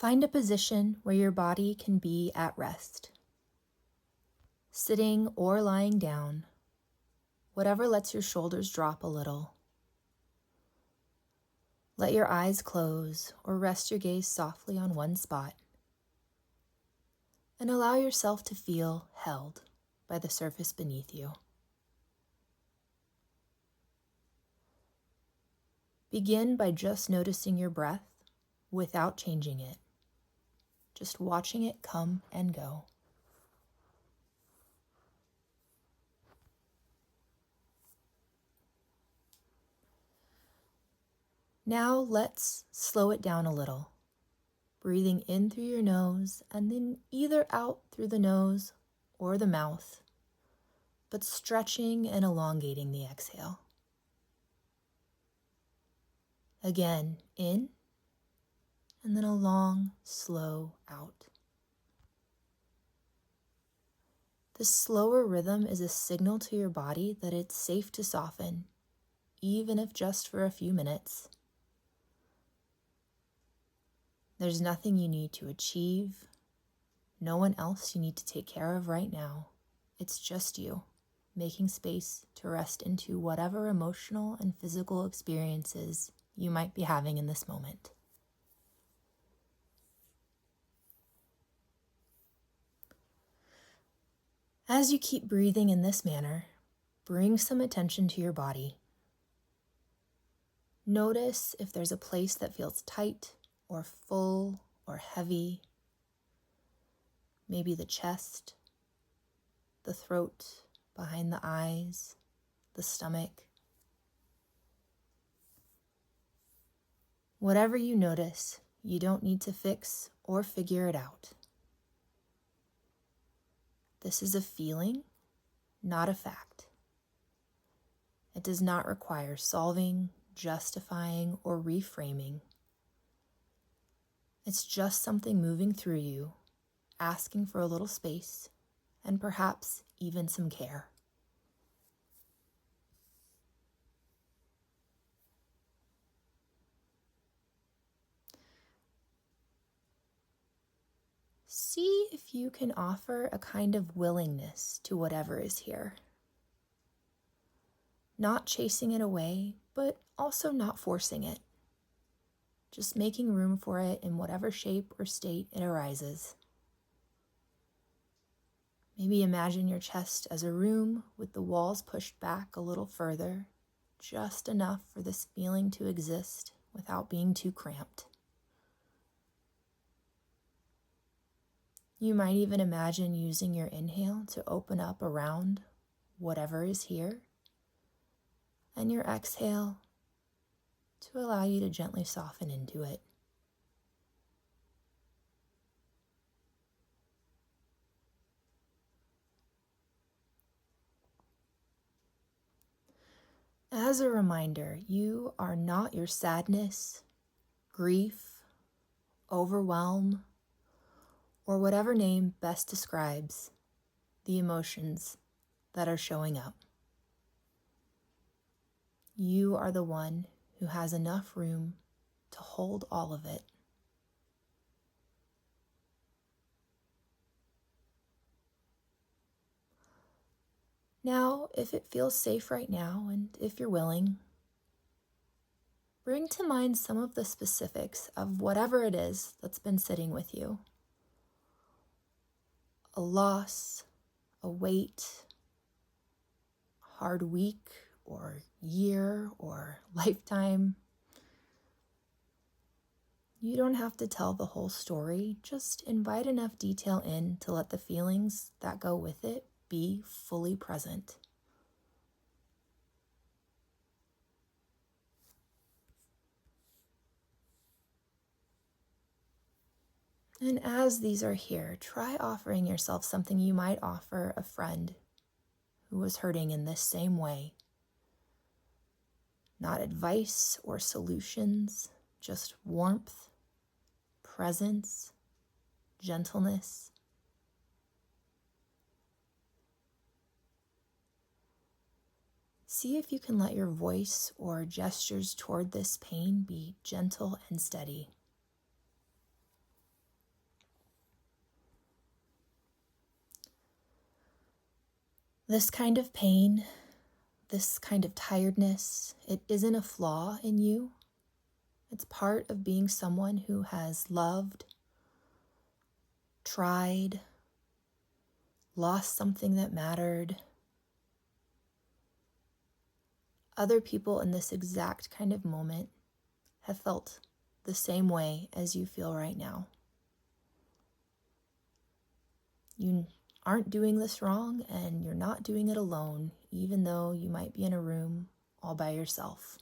Find a position where your body can be at rest. Sitting or lying down, whatever lets your shoulders drop a little. Let your eyes close or rest your gaze softly on one spot. And allow yourself to feel held by the surface beneath you. Begin by just noticing your breath without changing it, just watching it come and go. Now let's slow it down a little, breathing in through your nose and then either out through the nose or the mouth, but stretching and elongating the exhale. Again, in, and then a long, slow out. This slower rhythm is a signal to your body that it's safe to soften, even if just for a few minutes. There's nothing you need to achieve, no one else you need to take care of right now. It's just you, making space to rest into whatever emotional and physical experiences you might be having in this moment. As you keep breathing in this manner, bring some attention to your body. Notice if there's a place that feels tight or full or heavy. Maybe the chest, the throat, behind the eyes, the stomach. Whatever you notice, you don't need to fix or figure it out. This is a feeling, not a fact. It does not require solving, justifying, or reframing. It's just something moving through you, asking for a little space, and perhaps even some care. See if you can offer a kind of willingness to whatever is here. Not chasing it away, but also not forcing it. Just making room for it in whatever shape or state it arises. Maybe imagine your chest as a room with the walls pushed back a little further, just enough for this feeling to exist without being too cramped. You might even imagine using your inhale to open up around whatever is here, and your exhale to allow you to gently soften into it. As a reminder, you are not your sadness, grief, overwhelm, or whatever name best describes the emotions that are showing up. You are the one who has enough room to hold all of it. Now, if it feels safe right now, and if you're willing, bring to mind some of the specifics of whatever it is that's been sitting with you. A loss, a weight, hard week or year or lifetime. You don't have to tell the whole story, just invite enough detail in to let the feelings that go with it be fully present. And as these are here, try offering yourself something you might offer a friend who was hurting in this same way. Not advice or solutions, just warmth, presence, gentleness. See if you can let your voice or gestures toward this pain be gentle and steady. This kind of pain, this kind of tiredness, it isn't a flaw in you. It's part of being someone who has loved, tried, lost something that mattered. Other people in this exact kind of moment have felt the same way as you feel right now. You aren't doing this wrong, and you're not doing it alone, even though you might be in a room all by yourself.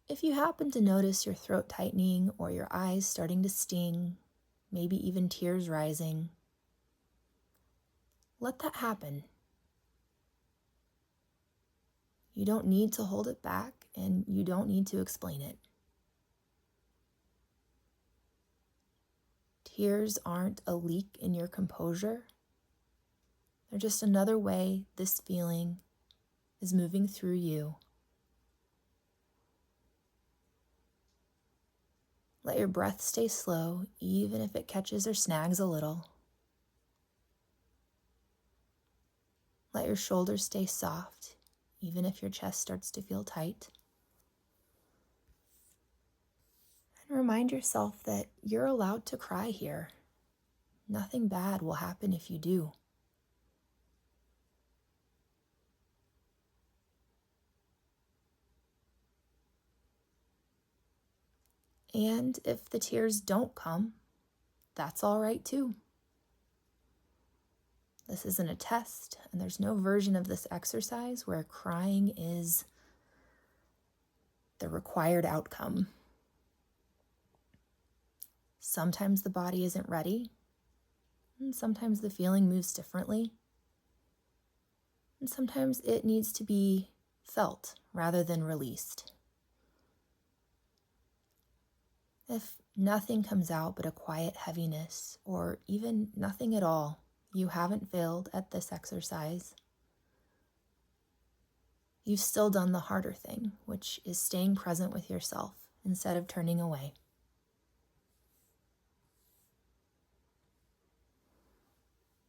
If you happen to notice your throat tightening or your eyes starting to sting, maybe even tears rising, let that happen. You don't need to hold it back, and you don't need to explain it. Tears aren't a leak in your composure. They're just another way this feeling is moving through you. Let your breath stay slow, even if it catches or snags a little. Let your shoulders stay soft, even if your chest starts to feel tight. And remind yourself that you're allowed to cry here. Nothing bad will happen if you do. And if the tears don't come, that's all right too. This isn't a test, and there's no version of this exercise where crying is the required outcome. Sometimes the body isn't ready, and sometimes the feeling moves differently, and sometimes it needs to be felt rather than released. If nothing comes out but a quiet heaviness, or even nothing at all, you haven't failed at this exercise. You've still done the harder thing, which is staying present with yourself instead of turning away.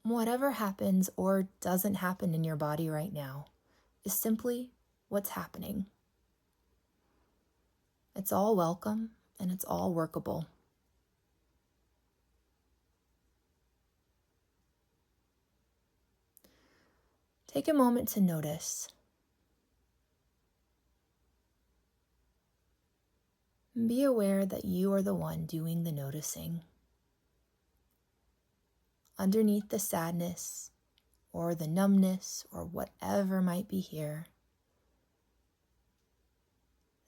Whatever happens or doesn't happen in your body right now is simply what's happening. It's all welcome and it's all workable. Take a moment to notice. Be aware that you are the one doing the noticing. Underneath the sadness or the numbness or whatever might be here,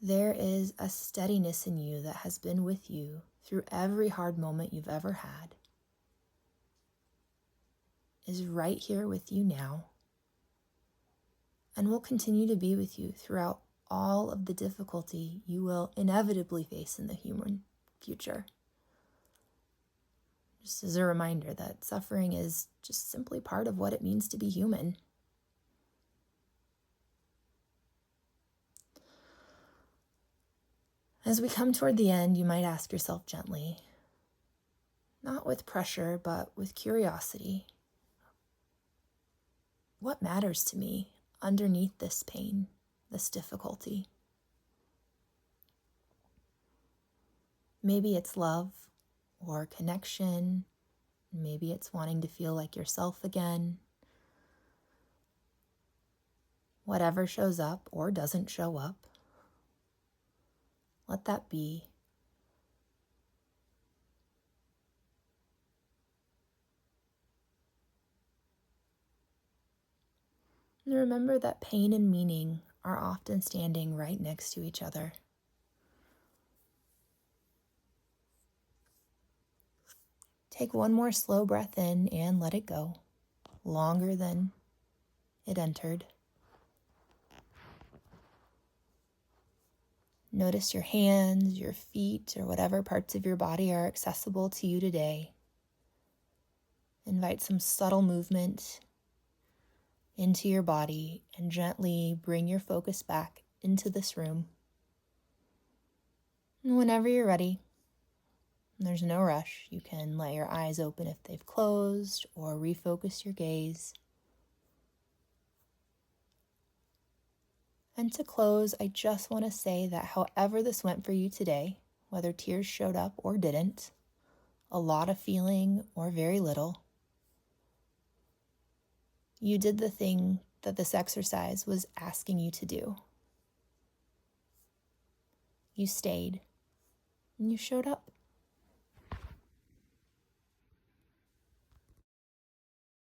there is a steadiness in you that has been with you through every hard moment you've ever had, is right here with you now, and will continue to be with you throughout all of the difficulty you will inevitably face in the human future. Just as a reminder that suffering is just simply part of what it means to be human. As we come toward the end, you might ask yourself gently, not with pressure, but with curiosity, what matters to me underneath this pain, this difficulty? Maybe it's love or connection. Maybe it's wanting to feel like yourself again. Whatever shows up or doesn't show up, let that be. And remember that pain and meaning are often standing right next to each other. Take one more slow breath in and let it go, longer than it entered. Notice your hands, your feet, or whatever parts of your body are accessible to you today. Invite some subtle movement into your body and gently bring your focus back into this room. And whenever you're ready, There's no rush. You can let your eyes open if they've closed or refocus your gaze. And to close, I just want to say that however this went for you today, whether tears showed up or didn't, a lot of feeling or very little, you did the thing that this exercise was asking you to do. You stayed and you showed up.